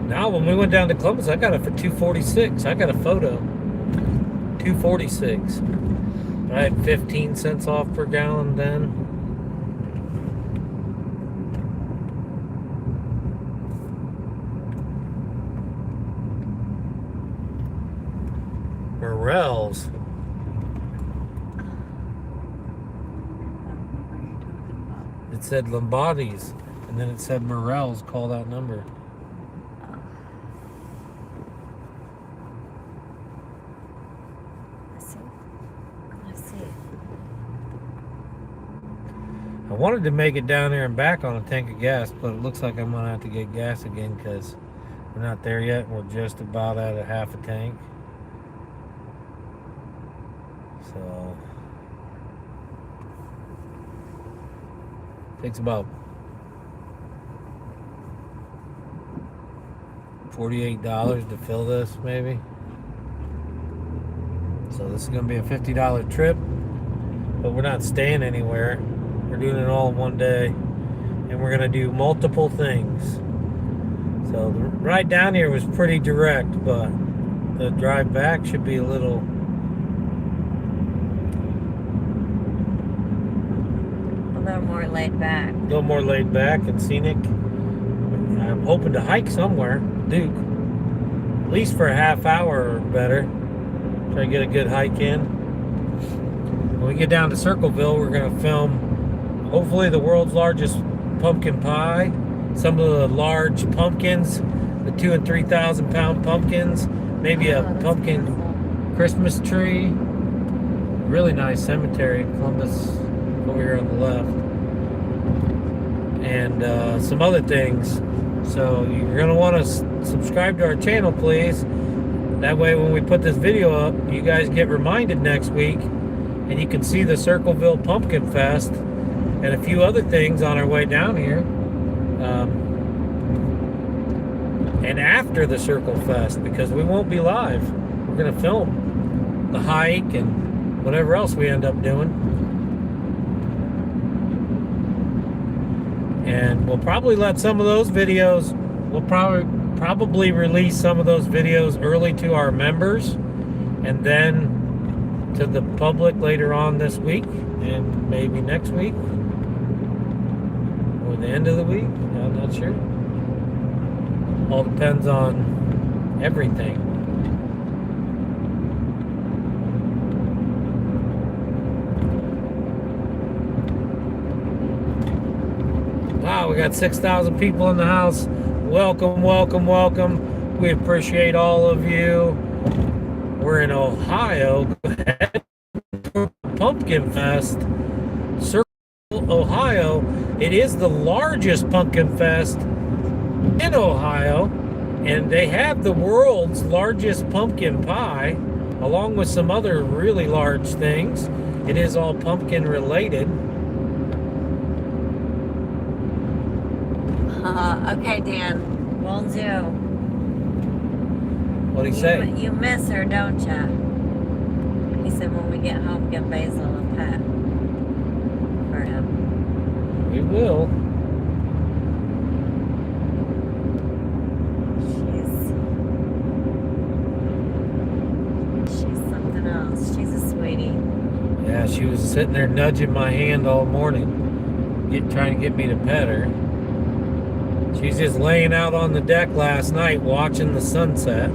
[SPEAKER 1] Now, when we went down to Columbus, I got it for $2.46. I got a photo. $2.46. I had 15 cents off per gallon then. Morels. It said Lombardi's, and then it said Morels. Call that number.
[SPEAKER 2] Let's see.
[SPEAKER 1] I wanted to make it down there and back on a tank of gas, but it looks like I'm gonna have to get gas again because we're not there yet. And we're just about at a half a tank. So takes about $48 to fill this, maybe. So this is gonna be a $50 trip, but we're not staying anywhere. We're doing it all in one day, and we're gonna do multiple things. So the ride down here was pretty direct, but the drive back should be a little
[SPEAKER 2] More laid back.
[SPEAKER 1] a little more laid back and scenic. I'm hoping to hike somewhere, Duke, at least for a half hour or better. Try to get a good hike in. When we get down to Circleville, we're going to film hopefully the world's largest pumpkin pie, some of the large pumpkins, the 2,000 and 3,000 pound pumpkins, maybe a pumpkin
[SPEAKER 2] beautiful
[SPEAKER 1] Christmas tree. Really nice cemetery in Columbus over here on the left. And some other things. So you're going to want to subscribe to our channel, please. That way when we put this video up, you guys get reminded next week, and you can see the Circleville Pumpkin Fest and a few other things on our way down here. And after the Circle Fest, because we won't be live. We're going to film the hike and whatever else we end up doing. And we'll probably let some of those videos, we'll probably release some of those videos early to our members and then to the public later on this week and maybe next week or the end of the week. I'm not sure. All depends on everything. Wow, we got 6,000 people in the house. Welcome, welcome, welcome. We appreciate all of you. We're in Ohio. Pumpkin Fest. Circleville, Ohio. It is the largest pumpkin fest in Ohio, and they have the world's largest pumpkin pie, along with some other really large things. It is all pumpkin related.
[SPEAKER 2] Okay, Dan, will do.
[SPEAKER 1] What'd he say?
[SPEAKER 2] You miss her, don't ya? He said when we get home, get Basil a pet for him.
[SPEAKER 1] We will.
[SPEAKER 2] She's something else. She's a sweetie.
[SPEAKER 1] Yeah, she was sitting there nudging my hand all morning, trying to get me to pet her. She's just laying out on the deck last night watching the sunset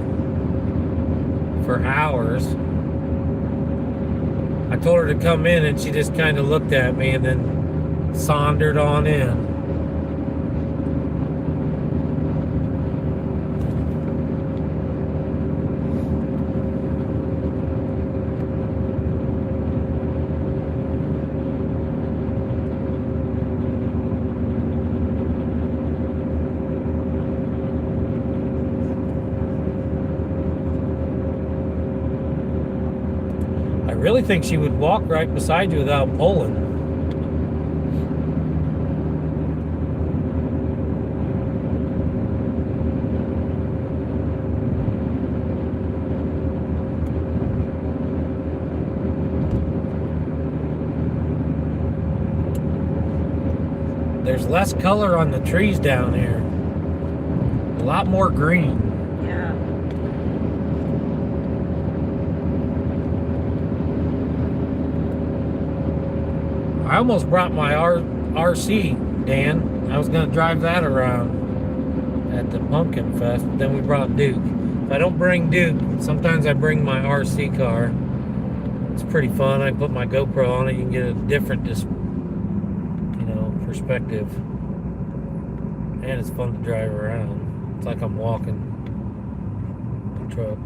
[SPEAKER 1] for hours. I told her to come in and she just kind of looked at me and then sauntered on in. really think she would walk right beside you without pulling. There's less color on the trees down here. A lot more green.
[SPEAKER 2] Yeah.
[SPEAKER 1] I almost brought my RC, Dan. I was going to drive that around at the Pumpkin Fest, but then we brought Duke. If I don't bring Duke, sometimes I bring my RC car. It's pretty fun. I put my GoPro on it. You can get a different perspective, and it's fun to drive around. It's like I'm walking the truck.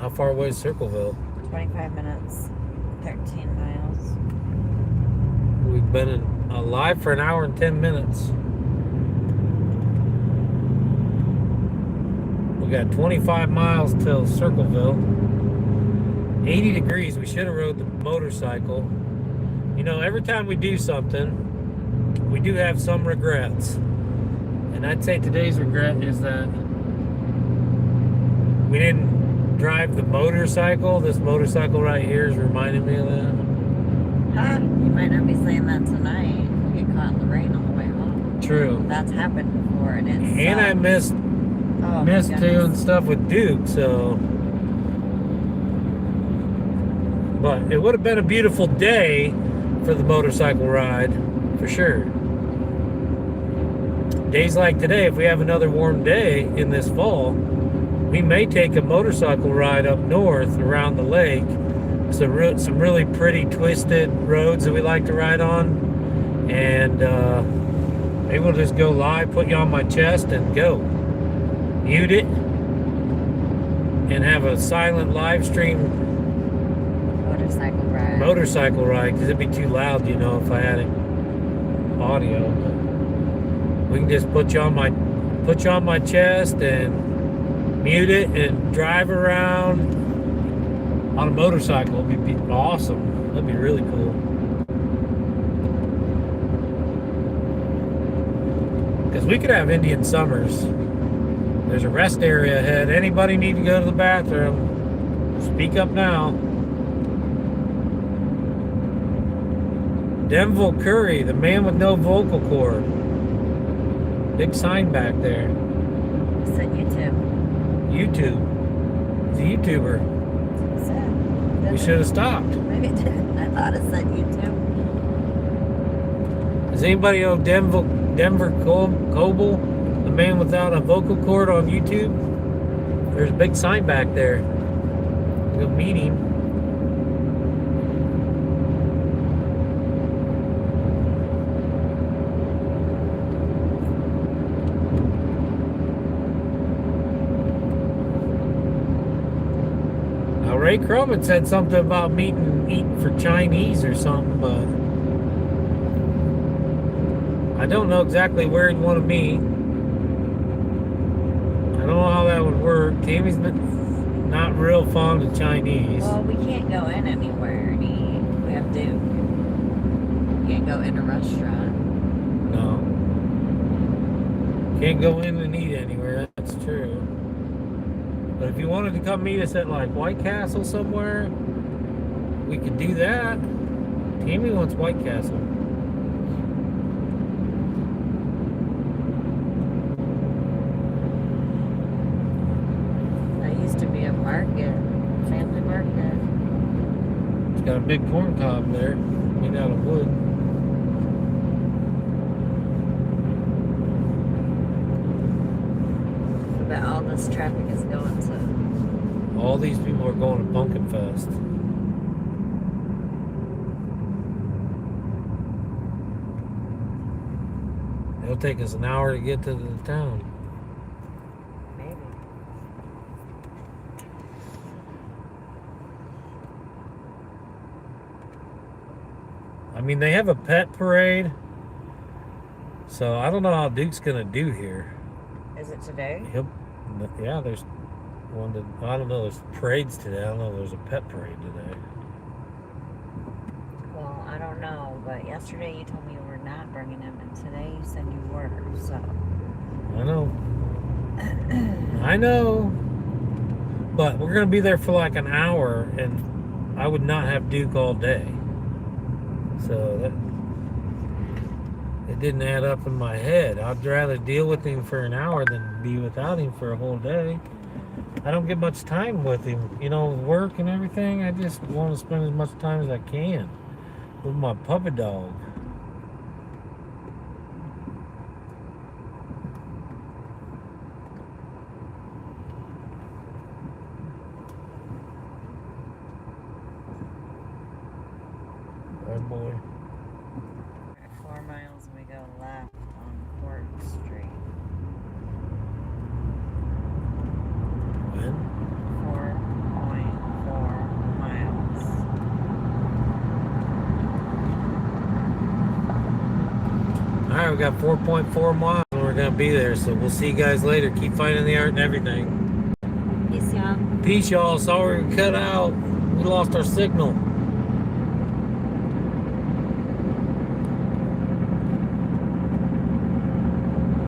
[SPEAKER 1] How far away is Circleville?
[SPEAKER 2] 25 minutes, 13 miles.
[SPEAKER 1] We've been alive for an hour and 10 minutes. We got 25 miles till Circleville. 80 degrees. We should have rode the motorcycle. You know, every time we do something, we do have some regrets. And I'd say today's regret is that we didn't drive the motorcycle. This motorcycle right here is reminding me of that.
[SPEAKER 2] Huh? You might not be saying that tonight. We get caught in the rain on the way home.
[SPEAKER 1] True.
[SPEAKER 2] That's happened before, and it's.
[SPEAKER 1] And I missed doing stuff with Duke, so. But it would have been a beautiful day for the motorcycle ride, for sure. Days like today, if we have another warm day in this fall, we may take a motorcycle ride up north around the lake. Some really pretty twisted roads that we like to ride on. And maybe we'll just go live, put you on my chest, and go. Mute it. And have a silent live stream motorcycle ride, because it'd be too loud, if I had it audio. We can just put you on my chest and mute it and drive around on a motorcycle. It'd be awesome. That'd be really cool. Because we could have Indian summers. There's a rest area ahead. Anybody need to go to the bathroom? Speak up now. Denville Curry, the man with no vocal cord. Big sign back there.
[SPEAKER 2] It said YouTube.
[SPEAKER 1] YouTube. He's a YouTuber.
[SPEAKER 2] That's what it said.
[SPEAKER 1] We should have stopped.
[SPEAKER 2] Maybe it didn't. I thought it said YouTube.
[SPEAKER 1] Does anybody know Denver Coble, the man without a vocal cord on YouTube? There's a big sign back there. We'll meet him. Ray Crum said something about eating for Chinese or something, but I don't know exactly where he'd want to meet. I don't know how that would work. Tammy's not real fond of Chinese.
[SPEAKER 2] Well, we can't go in anywhere and eat. We have Duke. We can't go in a restaurant.
[SPEAKER 1] No. Can't go in and eat anywhere, that's true. But if you wanted to come meet us at like White Castle somewhere, we could do that. Tammy wants White Castle.
[SPEAKER 2] That used to be a market, family market.
[SPEAKER 1] It's got a big corn cob there, made out of wood.
[SPEAKER 2] I bet all this traffic is going to.
[SPEAKER 1] All these people are going to Pumpkin Fest. It'll take us an hour to get to the town.
[SPEAKER 2] Maybe.
[SPEAKER 1] I mean, they have a pet parade, so I don't know how Duke's gonna do here.
[SPEAKER 2] Is it today?
[SPEAKER 1] Yeah, there's I don't know. There's parades today. I don't know. There's a pet parade today.
[SPEAKER 2] Well, I don't know, but yesterday you told me you were not bringing him, and today you said you were, so.
[SPEAKER 1] I know. I know. But we're going to be there for like an hour, and I would not have Duke all day. So it didn't add up in my head. I'd rather deal with him for an hour than be without him for a whole day. I don't get much time with him. You know, work and everything. I just want to spend as much time as I can with my puppy dog. Good boy.
[SPEAKER 2] At 4 miles, we go left on Court Street.
[SPEAKER 1] When?
[SPEAKER 2] 4.4 miles.
[SPEAKER 1] All right, we got 4.4 miles and we're going to be there. So we'll see you guys later. Keep finding the art and everything.
[SPEAKER 2] Peace, y'all.
[SPEAKER 1] Peace, y'all. Sorry we cut out. We lost our signal.